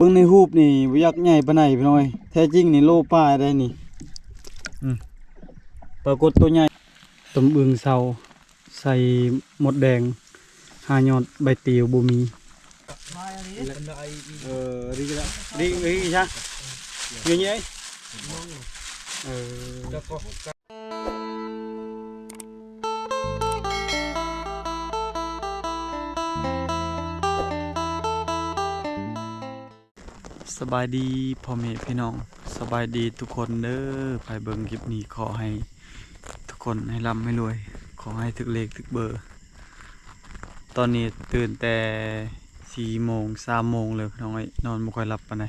เบิ่งในรูปนี่บ่อยากใหญ่ปานใดพี่น้อยแท้จริงนี่โลป้ายได้นี่ปรากฏตัวใหญ่ต้มอึ่งเซาใส่หมดแดงหายอดใบเตียวบ่มีđi cái đó đi ra như nhéสบายดีพ่อแม่พี่น้องสบายดีทุกคนเด้อไปเบิ่งคลิปนี้ขอให้ทุกคนให้ร่ำให้รวยขอให้ถึกเลขถึกเบอร์ตอนนี้ตื่นแต่4 โมง 3 โมงเลยพี่น้องนอนไม่ค่อยหลับปานใด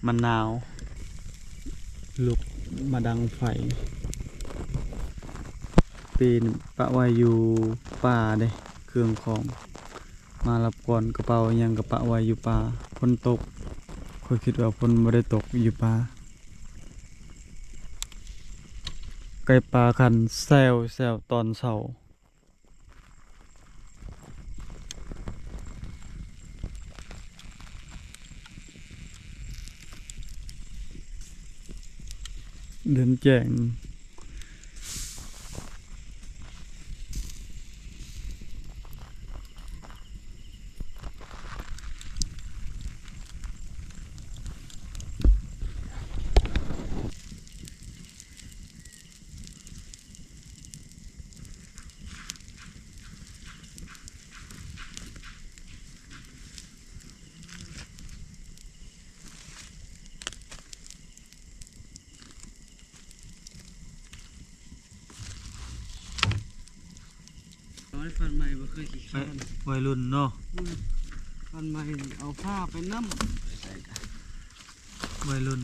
มันหนาวลุกมาดังไฟปีนปะไว้อยู่ป่าเด้เครื่องของมารับก่อนกระเป๋ายังกระปะไว้อยู่ป่าฝนตกค่อยคิดว่าฝนไม่ได้ตกอยู่ป่าไก่ปลาคันแซวตอนเช้าเดินแจ้งฟันใหม่บ่เคยขี้ข้าน วัยรุ่นเนาะ ฟันใหม่เอาผ้าไปน้ำ วัยรุ่น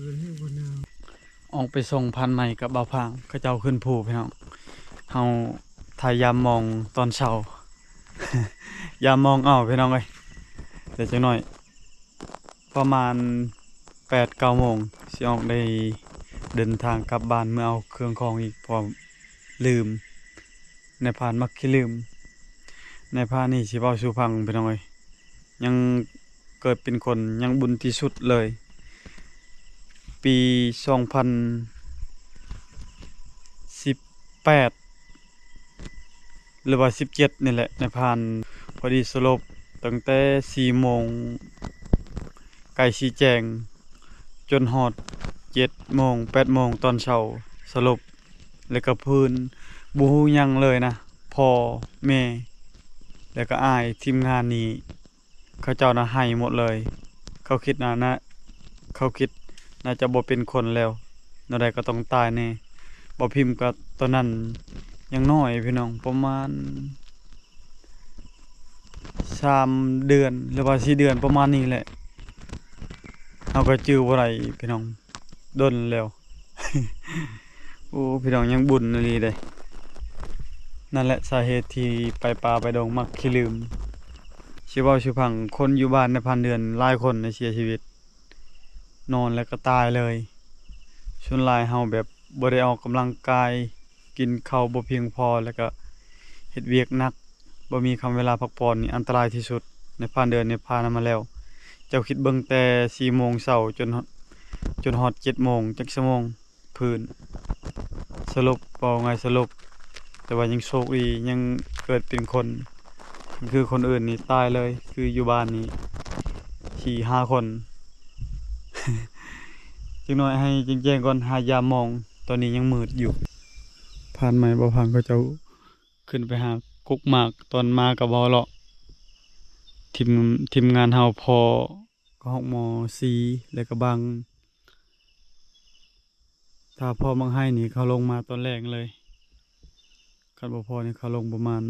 ปืนให้บนนาว ออกไปส่งพันธุ์ใหม่กับบ่าวพางเขาเจ้าขึ้นภูพี่น้องเฮาถ่ายยามมองตอนเช้า ยามมองเอาพี่น้องเอ้ยเดี๋ยวจักหน่อยประมาณ 8-9 โมงสิออกได้เดินทางกลับบ้านเมื่อเอาเครื่องของอีกเพอลืมในพานมักขี้ลืมในพานนี่สิเว้าสู่ฟังพี่น้องเอ้ยยังเกิดเป็นคนยังบุญที่สุดเลยปี2018หรือว่า17นี่แหละในพานพอดีสลบตั้งแต่4 โมงไก่สีแจงจนฮอด7 โมง 8 โมงตอนเช้าสลบแล้วก็พื้นบ่ฮู้หยังเลยนะพ่อแม่แล้วก็อ้ายทีมงานนี้เขาเจ้าน่ะให้หมดเลยเขาคิดเขาคิดน่าจะบ่เป็นคนแล้วแนวใดก็ต้องตายแน่บ่พิมพ์ก็ตอนนั้นยังน้อยพี่น้องประมาณ3 เดือนหรือว่า4 เดือนประมาณนี้แหละเฮาก็จื้อบ่ได้พี่น้องดนแล้ว โอ้พี่น้องยังบุญอีหลีเด้นั่นแหละสาเหตุที่ไปป่าไปดงมักขี้ลืมสิเว้าสิพังคนอยู่บ้านในพันเดือนหลายคนเสียชีวิตนอนแล้วก็ตายเลยส่วนหลายเฮาแบบบ่ได้ออกกำลังกายกินข้าวบ่เพียงพอแล้วก็เฮ็ดเวียกหนักบ่มีคำเวลาพักผ่อนนี่อันตรายที่สุดในผ่านเดือนนี้ผ่านมาแล้วเจ้าคิดเบิ่งแต่4 โมงเช้าจนฮอด7 โมงจักชั่วโมงพื้นสรุปบ่ไงสรุปแต่ว่ายังโชคดียังเกิดเป็นคนคือคนอื่นนี่ตายเลยคืออยู่บ้านนี่4-5 คน จังน้อยให้แจ้งๆก่อนหายามมองตอนนี้ยังมืดอยู่ผ่านไหมบ่ผ่านก็จะขึ้นไปหากุกหมากตอนมากับบ่เลาะทีมงานเฮาพอก็ฮอกม4แล้วก็บางถ้าพอบางให้นี่เขาลงมาตอนแรกเลยคันบ่พอนี่เขาลงประมาณ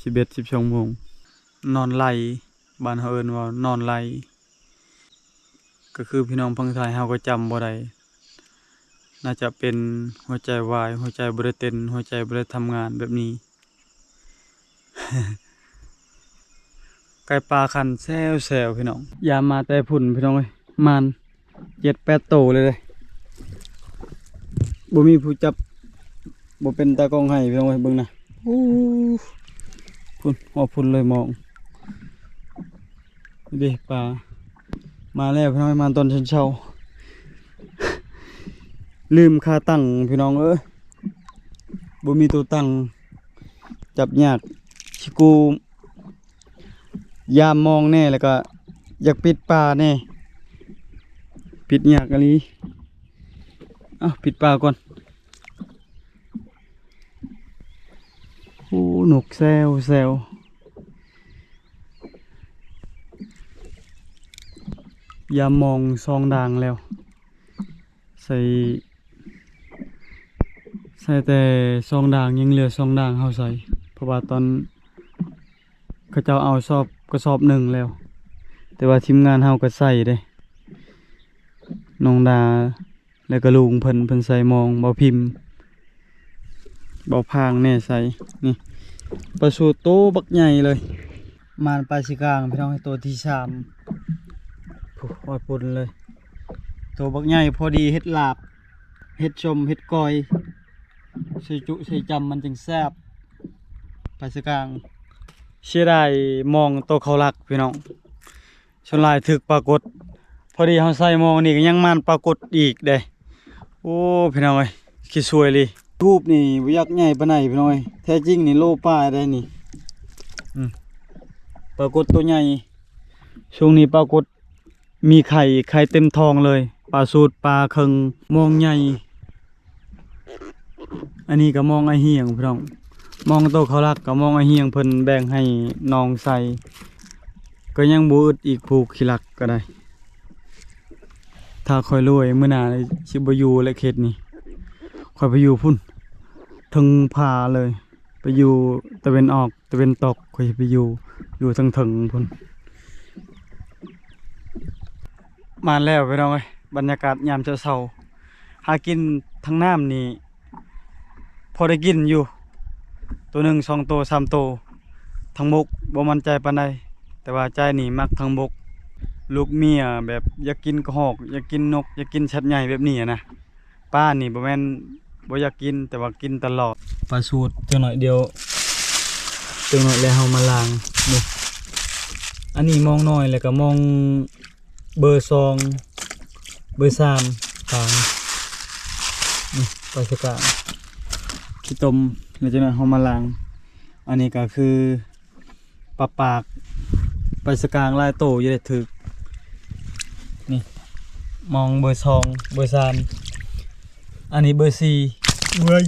11-12 โมงนอนไหลบ้านเฮาเอิ้นว่านอนไหล ก็คือพี่น้องพังไทยเฮาก็จำบ่ได้น่าจะเป็นหัวใจวายหัวใจบ่ได้เต้นหัวใจบ่ได้ทำงานแบบนี้ ไก่ปลาคันแซวๆพี่น้องยามมาแต่พุ่นพี่น้องเอ้ยมัน7-8 โตเลยบ่มีผู้จับบ่เป็นตากล้องให้พี่น้องเอ้ยเบิ่งนะอู้พุ่นหัวพุ่นเลยมองนี่ดิปลามาแล้วพี่น้องเอ้ยมาตอนเช้าๆ ลืมค่าตั้งพี่น้องเอ้ยบ่มีตัวตั้งจับยากชิกูยามมองแน่แล้วก็อยากปิดปลาแน่ปิดยากอะไรปิดปลาก่อนโอ้นกแซวๆยามมองซองด่างแล้วใส่แต่ซองด่างยังเหลือซองด่างเฮาใส่เพราะว่าตอนเขาเจ้าเอากระสอบหนึ่งแล้วแต่ว่าทีมงานเฮาก็ใส่เด้น้องดาแล้วก็ลุงเพิ่นใส่มองเบาพิมพ์เบาพางแน่ใส่นี่ปลาสูตรโตบักใหญ่เลยมานปลาสิกลางพี่น้องให้ตัวที่3โอ้ยปุ่นเลยตัวบักใหญ่พอดีเฮ็ดลาบเฮ็ดชมเฮ็ดกอยใส่จุใส่จำมันจึงแซ่บปลาสิกลางเสียดายมองโตเขารักพี่น้องชนลายถึกปรากฏพอดีเขาใส่มองนี่ก็ยังมันปรากฏอีกเด้โอ้พี่น้องเอ้ยขี้สวยเลยทูบนี่บ่อยากใหญ่ปานใดพี่น้องเอ้ยแท้จริงนี่โลป้ายได้นี่ปรากฏตัวใหญ่ช่วงนี้ปรากฏมีไข่เต็มทองเลยปลาสูตรปลาเคิงมองใหญ่อันนี้ก็มองไอเหียงพี่น้องมองโตเขารักก็มองไอเหียงเพิ่นแบ่งให้น้องใส่ก็ยังบ่อึดอีกผูกขี้รักก็ได้ถ้าค่อยรวยมื้อหน้าสิบ่อยู่และเขตนี้ค่อยไปอยู่พุ่นถึงผาเลยไปอยู่ตะเวนออกตะเวนตกค่อยไปอยู่ถึงพุ่นมาแล้วพี่น้องเอ้ยบรรยากาศยามเช้าๆหากินทั้งน้ำนี่พอได้กินอยู่ตัว1 2 ตัว 3 ตัวทั้งบกบ่มั่นใจปานใดแต่ว่าใจนี่มักทั้งบกลูกเมียแบบอยากกินกระหอกอยากกินนกอยากกินชัดใหญ่แบบนี้นะป้านี่บ่แม่นบ่อยากกินแต่ว่ากินตลอดปลาสูตรจังหน่อยเดียวจังหน่อยแล้วเฮามาล้างนี่อันนี้มองน้อยแล้วก็มองเบอร์2เบอร์3ทางนี่ปลาสกาขี้ต้มแล้วจังหน่อยเฮามาล้างอันนี้ก็คือปลาปากปลาสกางลายโตอยู่ได้ถึกนี่มองเบอร์2เบอร์3อันนี้เบอร์4เว้ย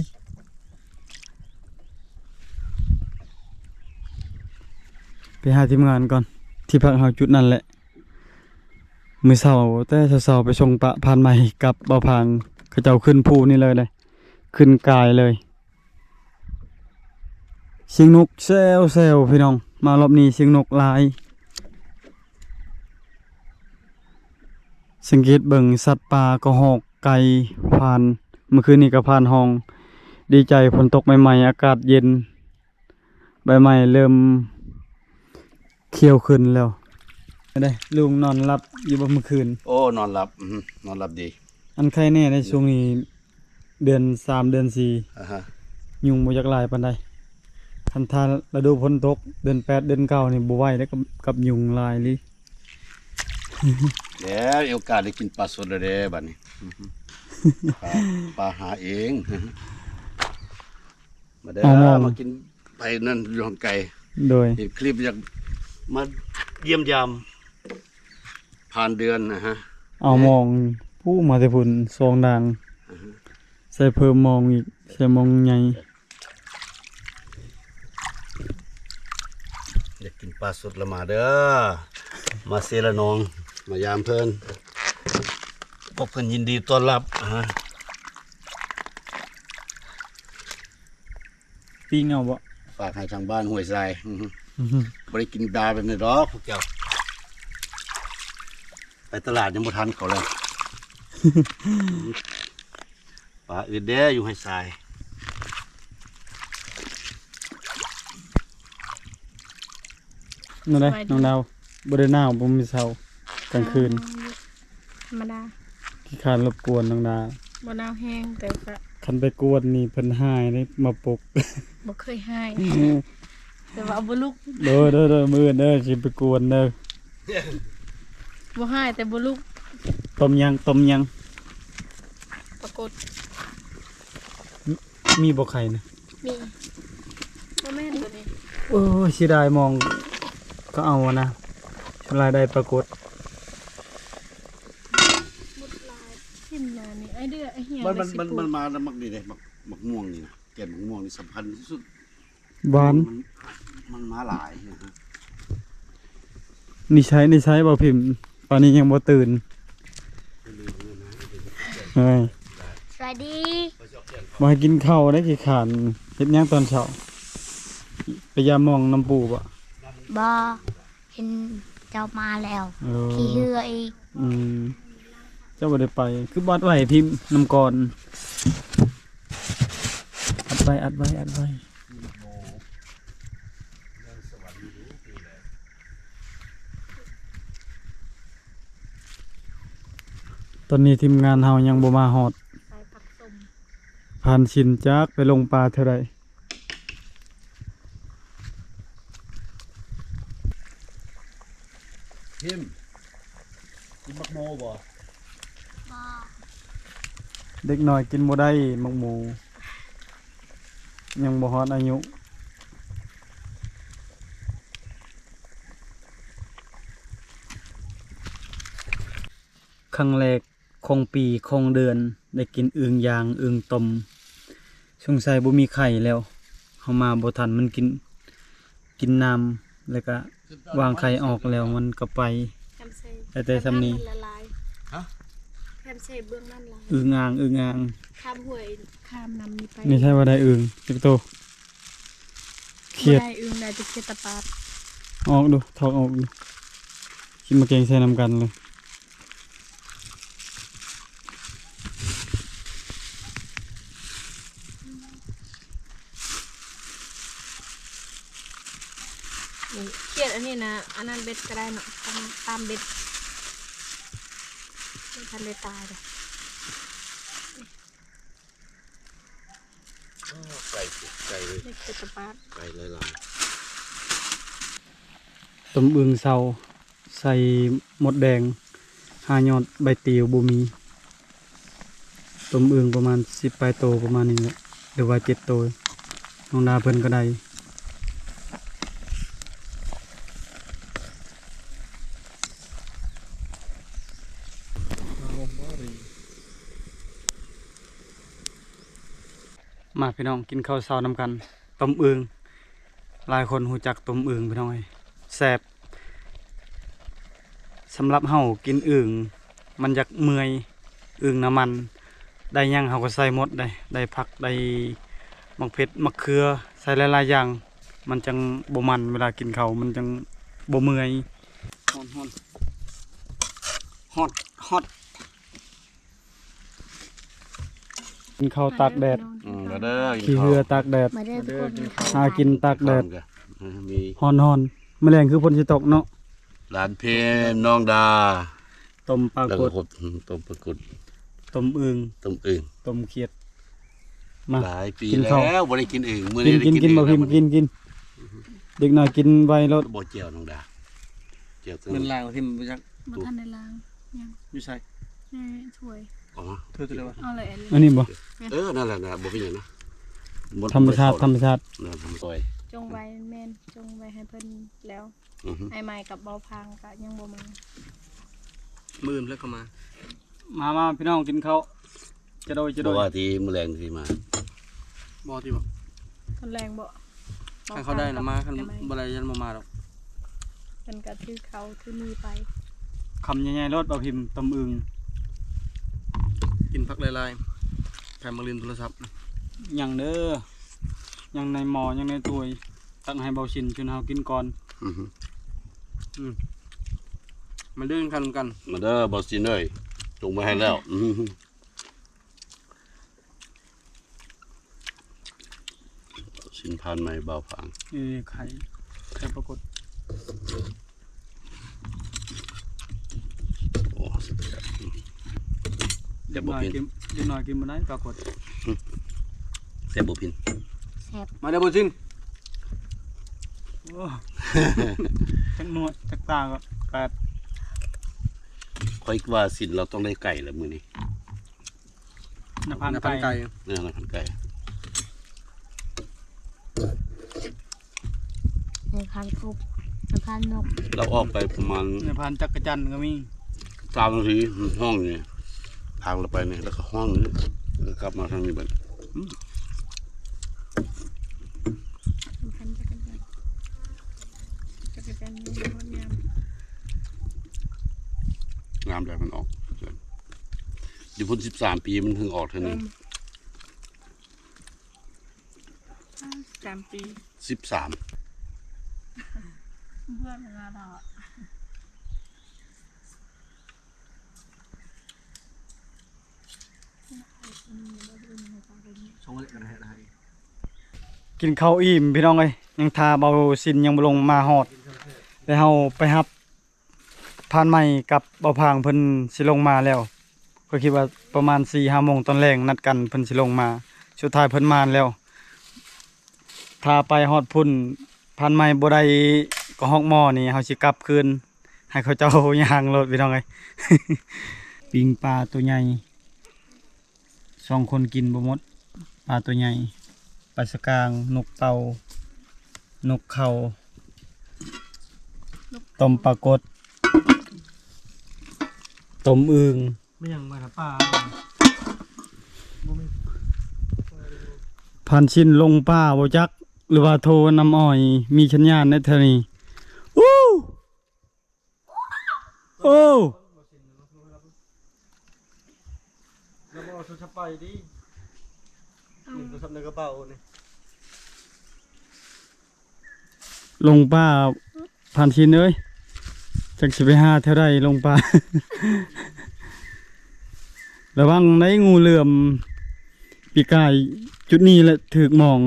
ไปหาทีมงานก่อนที่พักเฮาจุดนั่นแหละมื้อเช้าแต่เช้าๆไปส่งปะพานใหม่กับบ่าวพางเขาเจ้าขึ้นภูนี่เลยได้ขึ้นกายเลยเสียงนกแซวพี่น้องมารอบนี้เสียงนกหลายสังเกตเบิ่งสัตว์ป่าก็หอกไก่ผ่านเมื่อคืนนี้ก็ผ่านห้องดีใจฝนตกใหม่ๆอากาศเย็นใบไม้เริ่มเขียวขึ้นแล้วได้ลุงนอนหลับอยู่บ่เมื่อคืนโอ้นอนหลับนอนหลับดีอันใครแน่ในช่วงนี้เดือน3เดือนฮะ4ยุงบ่อยากหลายปานใดคันทาฤดูฝนตกเดือน8เดือน9นี่บ่ไหวแล้วกับยุงหลายลิ แล้วมีโอกาสได้กินปลาสดเลยบัดนี้ปลาหาเองมาเด้อมากินไปนั่นอยู่ห่างไกลโดยเห็นคลิปอยากมาเยี่ยมยามผ่านเดือนนะฮะเอามองผู้มาแต่พุ่นซองดังใส่เพิ่มมองอีกใส่มองใหญ่อยากกินปลาสดละมาเด้อมาเซละนองมายามเพิ่นพบเพิ่นยินดีต้อนรับปิ้งเอาบ่ฝากให้ทางบ้านห้วยทรายบ่ได้กินดาแบบนี้ดอกพวกเจ้า ไปตลาดยังบ่ทันเขาเลยปลาอื่นเด้อยู่ให้ทราย นั่นแหละน้องดาวบ่ได้หนาวบ่มีเช้ากลางคืน ธรรมดา ขี้คร้านรบกวนน้องดาว บ่หนาวแห้งแต่ก็ คันไปกวนนี่เพิ่นหายนี่มาปลุก บ่เคยให้แต่ว่าเอาบ่ลุก เด้อมื้อเด้อสิไปกวนเด้อ บ่ให้แต่บ่ลุก ต้มยัง ปรากฏ มีบ่ไข่นะ มีบ่แม่นตัวนี้ โอ้ยเสียดายมองก็เอาอะนะรายได้ปรากฏ มุดลายทิ่มนานี่ไอ้เด้อไอ้เหี้ย มันมาแล้วมักนี่เด้มักม่วงนี่นะแก่นมักม่วงนี่สำคัญที่สุด หวาน มันมาหลายนะฮะ นี่ใช้บ่พิมพ์ตอนนี้ยังบ่ตื่นเฮ้ย สวัสดี บ่ให้กินข้าวได้ขี้ขานเฮ็ดหยังตอนเช้าไปยามมองน้ำปูบ่ บ่เห็นเจ้ามาแล้ว เออ ขี่เรืออีก เจ้าบ่ได้ไปคือบัดไว้พิมพ์น้ำก่อนอัดไว้ตอนนี้ทีมงานเฮายังบ่มาฮอด ใส่ผักส้ม ผ่านชินจักไปลงปลาเท่าไรพิมกินมักโมบ่ บ่ เด็กน้อยกินบ่ได้หมกหมู ยังบ่ฮอดอายุครั้งแรกของปีของเดือนได้กินอึ่งย่างอึ่งต้มสงสัยบ่มีไข่แล้วเฮามาบ่ทันมันกินน้ำแล้วก็วางไข่ออกแล้วมันก็ไป แคมเซ่ แต่ซ้ำนี้ ละลาย ฮะ แคมเซ่เบื้องนั่นลาย อึ่งอ่าง ข้ามห้วยข้ามนำนี่ไป นี่ใช่ว่าได้อึ่งจักโตเครียด บ่ได้อึ้งได้แต่เขียดตะปาด ออกดูถอดออกดูกินมาแกงใส่น้ำกันเลย นี่เขียดอันนี้นะอันนั้นเบ็ดก็ได้เนาะตามเบ็ดไม่ทันได้ตายเลย ไก่เลย ได้เขียดตะปาด ไก่หลาย ต้มอึ่งเซาใส่หมดแดง5 ยอดใบเตียวบ่มีต้มอึ่งประมาณ10ปลายโตประมาณนี้แหละหรือว่า7โตน้องดาเพิ่นก็ได้มาพี่น้องกินข้าวเช้านำกันต้มอึ่งหลายคนรู้จักต้มอึ่งพี่น้องเอ้ยแซ่บสำหรับเฮากินอึ่งมันอยากเมื่อยอึ่งน้ำมันได้หยังเฮาก็ใส่หมดได้ผักได้มักเผ็ดมักเขือใส่หลายๆอย่างมันจังบ่มันเวลากินข้าวมันจังบ่เมื่อยฮอตกินข้าวตากแดด ๆแล้วเด้อ ขี้เหือตากแดด มาเด้อทุกคน หากินตากแดด มี ฮ้อนๆแมลงคือฝนสิตกเนาะ หลานเพนน้องดา ต้มปลา แล้ว ก ก็ ด ขบต้มปลากุด ต้มอึ่ง ต้มอึ่ง ต้มเขียดมา หลายปี กิน แล้ ข้าว วบ่ได้กินอึ่งมื้อ กิ นี้ น ได้ กินบ่พิมพ์ แล้ว กินเด็กน้อยกินไวรถ บ่เจียวน้องดาเจียว เงินลางที่มันไปจัก บ่ทันได้ล้างยัง อยู่ใส่ แม่ช่วย อ๋อ เธอจะได้ว่า เอาเลยอันนี้ อันนี้บ่ นั่นแหละนะบ่เป็นหยังนะ ธรรมชาติ นะทำซอย จงไว้แม่นจงไว้ให้เพิ่นแล้ว อือฮึ ไอ้ไม้กับเบาพังก็ยังบ่มา มื่นแล้วก็มา มาพี่น้องกินข้าวจะโดย บ่ว่าที่มื้อแรงที่มา บ่ที่บ่ คนแรงบ่ คันเขาได้นะมาคันบ่ได้ยันบ่มาดอก เพิ่นก็ถือเขาถือมีไป คำใหญ่ๆรถบ่พิมพ์ต้มอึ่ง กินผักหลายๆแถมมาเรียนโทรศัพท์ อย่างเด้ออย่างในหม้ออย่างในถ้วยตั้งให้เบาชินจนเฮากินก่อน อือฮึ มาเดินกันกัน มาเด้อบอสซินเอ้ยจงมาให้แล้วสินพันใหม่เบาฝัง นี่ไข่ปรากฏ โอ้สุดยอด เด็กน้อยกินเด็กน้อยกินบ่ได้ปรากฏ เสียบุพิน มาเด้อบ่ซิน โอ้ จักหนวดจักตาก็แปด ค่อยว่าสินเราต้องได้ไก่แล้วมื้อนี้ น้ำพัน พัน ไก่ ไก่ เนี่ยนะพันไก่ ในคันกบในคันนก เราออกไปประมาณ น้ำพันจักรจันทร์ก็มี 3 นาทีห้องนี่ทางเราไปนี่แล้วก็ห้องนี่แล้วกลับมาทางนี้บัด ในคันจักรจันทร์มีงดงาม งามใจมันออกอยู่พุ่น13 ปีมันถึงออกเท่านี้ 3 ปี 13 เพื่อนเวลาดอก ช่องเล็กกันให้ได้ กินข้าวอิ่มพี่น้องเอ้ยยังทาเบาสินยังบ่ลงมาฮอดแล้วเฮาไปรับผ่านใหม่กับเบาพางเพิ่นสิลงมาแล้วก็คิดว่าประมาณ 4-5 โมงตอนแรงนัดกันเพิ่นสิลงมาสุดท้ายเพิ่นมาแล้วถ้าไปฮอดพุ่นผ่านใหม่บ่ได้ก็ฮอกหม้อนี่เฮาสิกลับคืนให้เขาเจ้าย่างรถพี่น้องเอ้ย ปิงปลาตัวใหญ่2 คนกินบ่หมดปลาตัวใหญ่ปลาสกางนกเต่านกเขาต้มปลากดต้มอึ่ง ไม่ยังมาปลา พันชิ้นลงป้าบ่จักหรือว่าโทรน้ำอ้อยมีชัญญาณในเท่านี้อู้โอ้ แล้วบ่สุดไปดินี่ตัวซับในกระเป๋านี่ ลงป้าพันชิ้นเอ้ยจักสิไปหาเท่าไรลงป้า ระวังในงูเหลื่อมปีกายจุดนี้แหละถึกมอง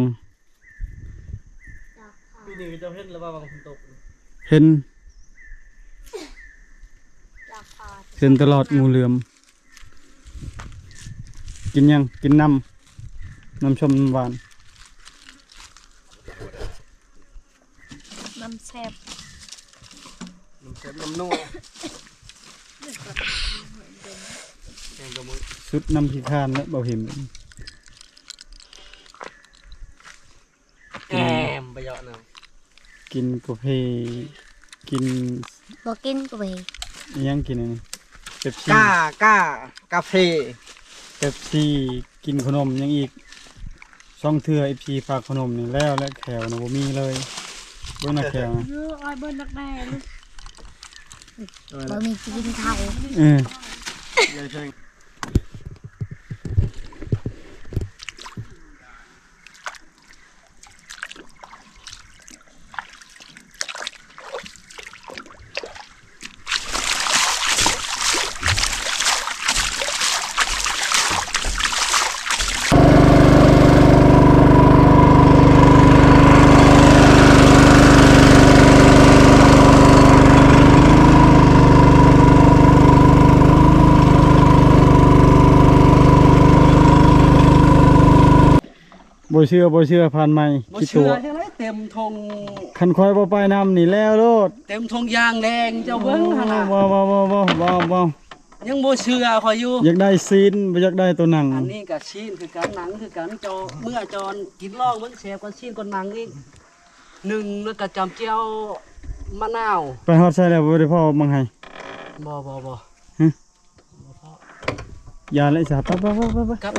ปีนี้จะเห็นแล้วว่าบางคนตก เห็น จากปอด เห็นตลอดงูเหลื่อมกินยังกินน้ำชมน้ำหวาน น้ำแซ่บ น้ำเค็มน้ำนัวแกงกระมือ สุดน้ำขี้คานและเบาเห็น แอมไปเยอะนะ กินกาแฟกิน บ่กินก็ไป อิหยังกินอันนี้เป๊ปซี่ กาแฟ เป๊ปซี่กินขนมยังอีกช่องเทือFCฝากขนมนี่แล้วและแขวนะบ่มีเลยเบิ่งหน้าแขวนะ เยอะอ้อยเบิ้ลนักแน่ลูก บ่มีกินข้าว เออ ยายเชิง บ่เชื่อผ่านใหม่ บ่ คิดตั เชื่ ว อใช่ไหมเต็มทง คันคอยบ่ไปนำนี่แล้วโลด เต็มทงยางแดงเจ้าเบิ้งหั่นน่ะ บ่ ยังบ่เชื่อคอยอยู่ อยากได้ซีนบ่อยากได้ตัวหนัง อันนี้ก็ชีนคือกันหนังคือกันจอเมื่อจอนกินลอกเบิ่งแซ่บกว่าชีนกว่าหนังอีกหนึ่งแล้วก็จำเจียวมะนาว ไปฮอดใส่แล้วบ่ได้พ่อมังให้ บ่ อย่าเลยจ้ะไป ครับ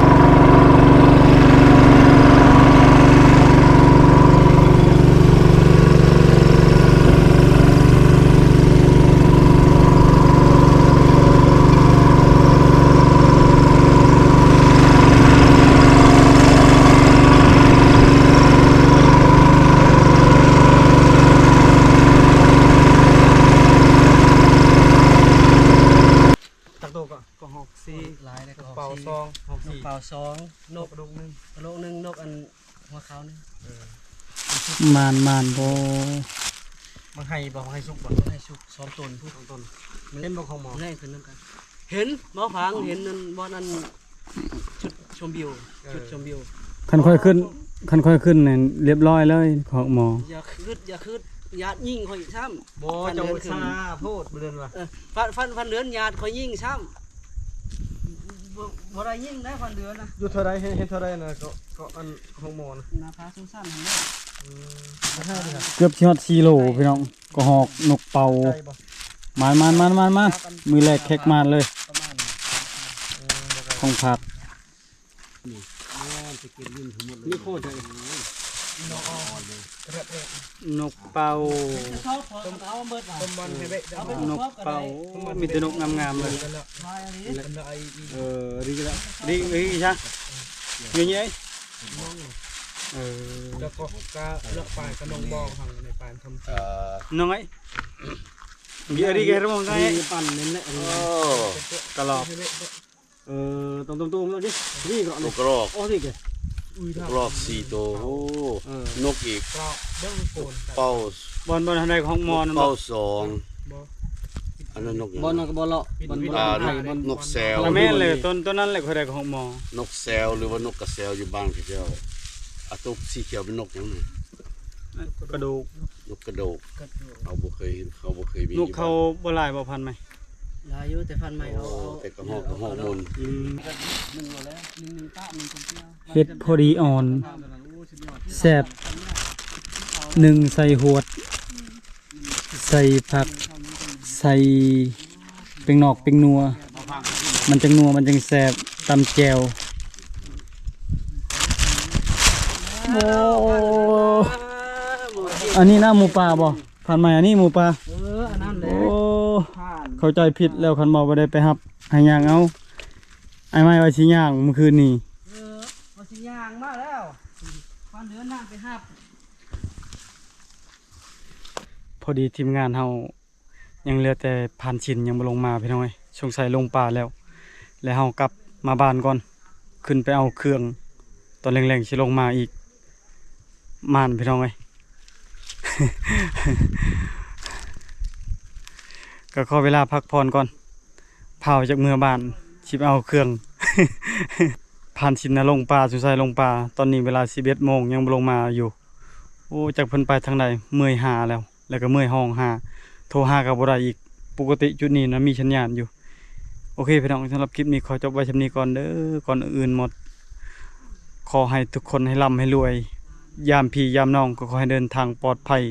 หลายแล้วก็ เป่า 6 ซอง นกเป่า2นก กระดูกนึง กระโหลกหนึงนกอันหัวขาวนี่ มานบ่ มาให้บ่มาให้สุกบ่ ให้สุก2ต้นผู้2ต้น เห็นบ่ของหมอ แรงขึ้นนํกัน เห็นหมอพังเห็นนั่นบ่นั่นชุดชมวิวชุดชมวิว คันค่อยขึ้นนี่เรียบร้อยเลยของหมอ อย่าคืดญาติยิ่งข่อยซ้ำ บ่เจ้าชาโพดบ่เดินว่า ฟันเดือนญาติข่อยยิ่งซ้ำบ่ได้ยิ่งได้ฟันเดือนนะ อยู่เท่าไรเห็นเท่าไรนะก็อันของหมอนะ นาพาสั้นๆหั่นแหละ บ่ให้เลย เกือบสิฮอด4โลพี่น้องก็หอกนกเป่า ใช่บ่ มามือแรกแขกมาเลย ประมาณ ของผัก นี่โคตรเลย นกเป่า จะชอบพอเอาเบิดว่า ต้มมันให้เบ๊ะ เอาไป นกเป่ามีแต่นกงามๆเลย กันแล้ว ลายอันนี้ กันแล้วไอ้ รีก็แล้วรีใช่เงี้ยๆ แล้วก็กะเลาะปลายกระนองบองทางในปานทำ น้องไอ้เดี๋ยวรีแกระมองไง มีปั่นเน้นแหละ โอ้ ตลอด ตุ้มแล้วดินี่ก็ นกกระรอก โอ้นี่แกอุ้ย กระรอก4ตัวโอ้นกอีก กรอบเด้งโกน เป้า บอลทันใดของมอน เป้า2 บ่ อันนั้นนก บอลก็บอลเลาะบอล นกแซว ละแม่เลยต้นนั้นแหละคนใดของมอน กแซวหรือว่านกกระแซวอยู่บ้านเขาเจ้าอาตุกสีเขียวเป็นนกหยังไง กระดูก นกกระโดกเขาบ่เคยมี นกเขาบ่ลายบ่พันไหม ลายอยู่แต่ฟันใหม่เอา แต่กระหอกมน หนึ่งแล้ว1ป้า1คนเดียว เฮ็ดพอดีอ่อนแซ่บหนึ่งใส่หวด ใส่ผัก ใส่เป็นนอกเป็นนัว มันจังนัวมันจังแซ่บตำแจวโอ้อันนี้หน้าหมูป่าบ่ผ่านใหม่อันนี้หมูป่า อันนั้นแหละ โอ้ ผ่าน เข้าใจผิดแล้วคันบอกว่าได้ไปรับให้ย่างเอาไอ้ไม้ว่าสิย่างเมื่อคืนนี้ มาสิย่างมาแล้วฟันเดือนนั่งไปหับ พอดีทีมงานเฮายังเหลือแต่ผ่านชินยังบ่ลงมาพี่น้องเอ้ยสงสัยลงป่าแล้ว แล้วเฮากลับมาบ้านก่อนขึ้นไปเอาเครื่องตอนแรงๆสิลงมาอีกม่านพี่น้องเอ้ย ก็ขอเวลาพักผ่อนก่อนเผาจากเมืองบ้านชิบเอาเครื่อง ผ่านชินนะลงป่าสุดท้ายลงป่าตอนนี้เวลา11 โมงยังบ่ลงมาอยู่โอ้จากเพิ่นไปทางใดเมื่อยหาแล้วก็เมื่อยห้องหาโทรหาก็บ่ได้อีกปกติจุดนี้นะมีสัญญาณอยู่โอเคพี่น้องสำหรับคลิปนี้ขอจบไว้เท่านี้ก่อนเด้อก่อนอื่นหมดขอให้ทุกคนให้ร่ำให้รวยยามพี่ยามน้องก็ขอให้เดินทางปลอดภัย